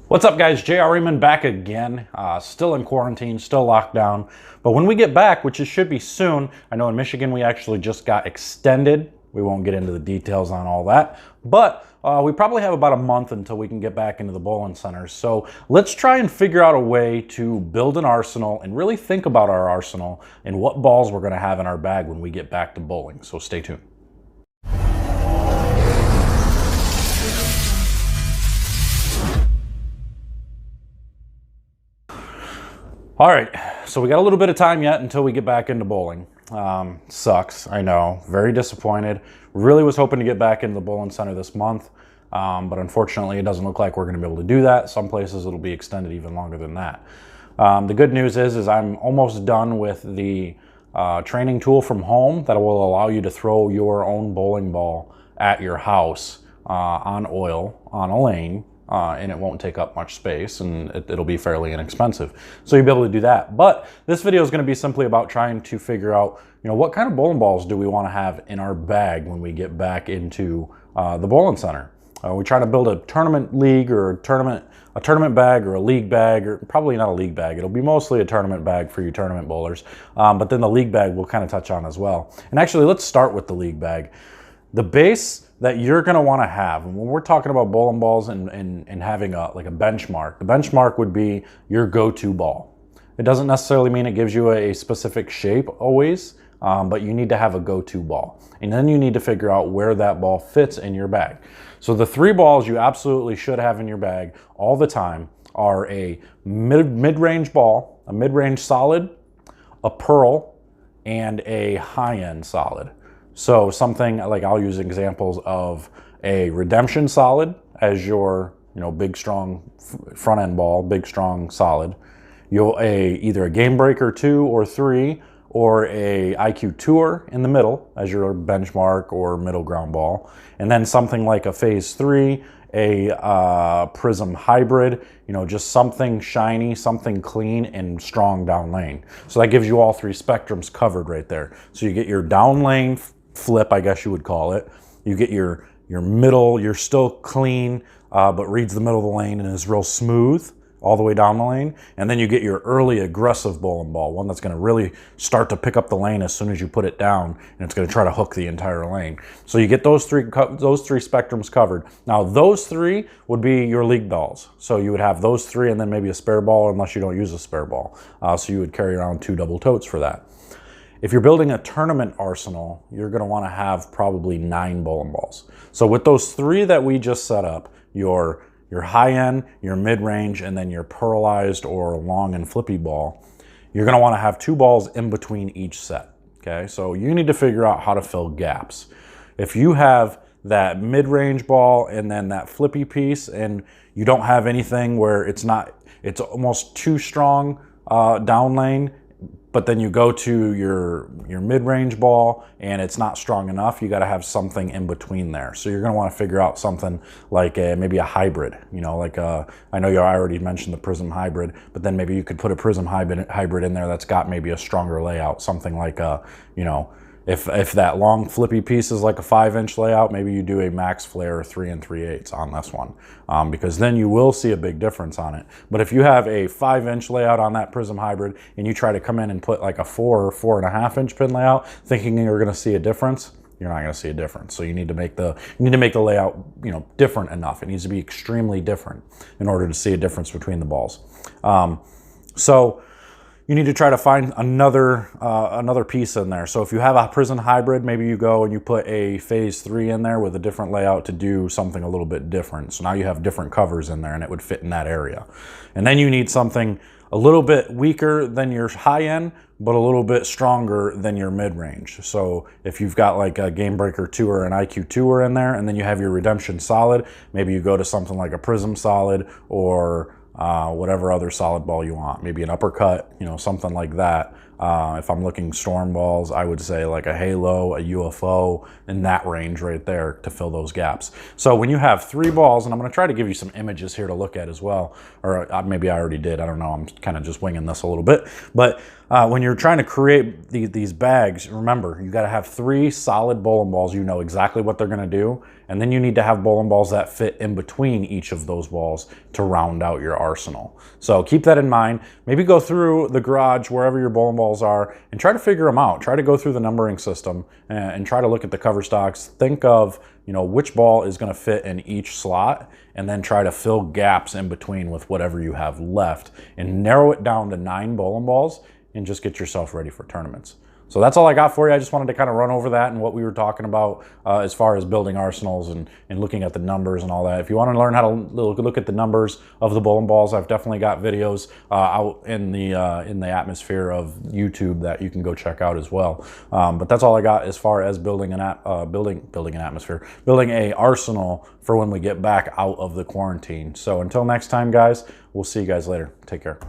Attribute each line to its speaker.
Speaker 1: What's up, guys? JR Raymond back again. Still in quarantine, still locked down. But when we get back, which it should be soon, I know in Michigan we actually just got extended. We won't get into the details on all that. But we probably have about a month until we can get back into the bowling centers. So let's try and figure out a way to build an arsenal and really think about our arsenal and what balls we're going to have in our bag when we get back to bowling. So stay tuned. All right, so we got a little bit of time yet until we get back into bowling. Sucks, I know, very disappointed. Really was hoping to get back into the bowling center this month, but unfortunately it doesn't look like we're gonna be able to do that. Some places it'll be extended even longer than that. The good news is I'm almost done with the training tool from home that will allow you to throw your own bowling ball at your house on oil, on a lane, and it won't take up much space, and it'll be fairly inexpensive. So you'll be able to do that. But this video is going to be simply about trying to figure out, what kind of bowling balls do we want to have in our bag when we get back into the bowling center. We try to build a tournament league or a tournament bag or a league bag, or probably not a league bag. It'll be mostly a tournament bag for you tournament bowlers. But then the league bag we'll kind of touch on as well. And actually, let's start with the league bag. The base that you're going to want to have, and when we're talking about bowling balls and having a benchmark, the benchmark would be your go-to ball. It doesn't necessarily mean it gives you a specific shape always, but you need to have a go-to ball. And then you need to figure out where that ball fits in your bag. So the three balls you absolutely should have in your bag all the time are a mid-range ball, a mid-range solid, a pearl, and a high-end solid. So something like, I'll use examples of a redemption solid as your, big strong front end ball, big strong solid. Either a game breaker 2 or 3, or a IQ Tour in the middle as your benchmark or middle ground ball. And then something like a phase 3, a prism hybrid, just something shiny, something clean and strong down lane. So that gives you all three spectrums covered right there. So you get your down lane flip, I guess you would call it. You get your middle, you're still clean, but reads the middle of the lane and is real smooth all the way down the lane. And then you get your early aggressive bowling ball, one that's gonna really start to pick up the lane as soon as you put it down, and it's gonna try to hook the entire lane. So you get those three spectrums covered. Now those three would be your league balls. So you would have those three and then maybe a spare ball, unless you don't use a spare ball. So you would carry around 2 double totes for that. If you're building a tournament arsenal, you're going to want to have probably 9 bowling balls. So with those 3 that we just set up, your high end, your mid-range, and then your pearlized or long and flippy ball, you're going to want to have 2 balls in between each set. Okay, so you need to figure out how to fill gaps. If you have that mid-range ball and then that flippy piece, and you don't have anything where it's almost too strong down lane, but then you go to your mid-range ball and it's not strong enough, you got to have something in between there. So you're going to want to figure out something like maybe a hybrid, I know you already mentioned the prism hybrid, but then maybe you could put a prism hybrid in there that's got maybe a stronger layout, something like if that long flippy piece is like a 5-inch layout, maybe you do a max flare 3 3/8 on this one, because then you will see a big difference on it. But if you have a 5-inch layout on that prism hybrid and you try to come in and put like a 4 or 4.5-inch pin layout, thinking you're going to see a difference, you're not going to see a difference. So you need to make the layout different enough. It needs to be extremely different in order to see a difference between the balls. So you need to try to find another piece in there. So if you have a prism hybrid, maybe you go and you put a phase 3 in there with a different layout to do something a little bit different. So now you have different covers in there and it would fit in that area. And then you need something a little bit weaker than your high end, but a little bit stronger than your mid-range. So if you've got like a Game Breaker 2 or an IQ Tour in there, and then you have your Redemption Solid, maybe you go to something like a Prism Solid or whatever other solid ball you want, maybe an uppercut, something like that. If I'm looking storm balls, I would say like a Halo, a UFO, in that range right there to fill those gaps. So when you have 3 balls, and I'm going to try to give you some images here to look at as well, or maybe I already did, I don't know, I'm kind of just winging this a little bit, but when you're trying to create these bags, remember, you got to have 3 solid bowling balls. You know exactly what they're going to do, and then you need to have bowling balls that fit in between each of those balls to round out your arsenal. So keep that in mind. Maybe go through the garage, wherever your bowling balls are, and try to figure them out. Try to go through the numbering system and try to look at the cover stocks. Think of, you know, which ball is going to fit in each slot, and then try to fill gaps in between with whatever you have left, and narrow it down to 9 bowling balls, and just get yourself ready for tournaments. So that's all I got for you. I just wanted to kind of run over that and what we were talking about as far as building arsenals and looking at the numbers and all that. If you want to learn how to look at the numbers of the bowling balls, I've definitely got videos out in the atmosphere of YouTube that you can go check out as well. But that's all I got as far as building an arsenal for when we get back out of the quarantine. So until next time, guys, we'll see you guys later. Take care.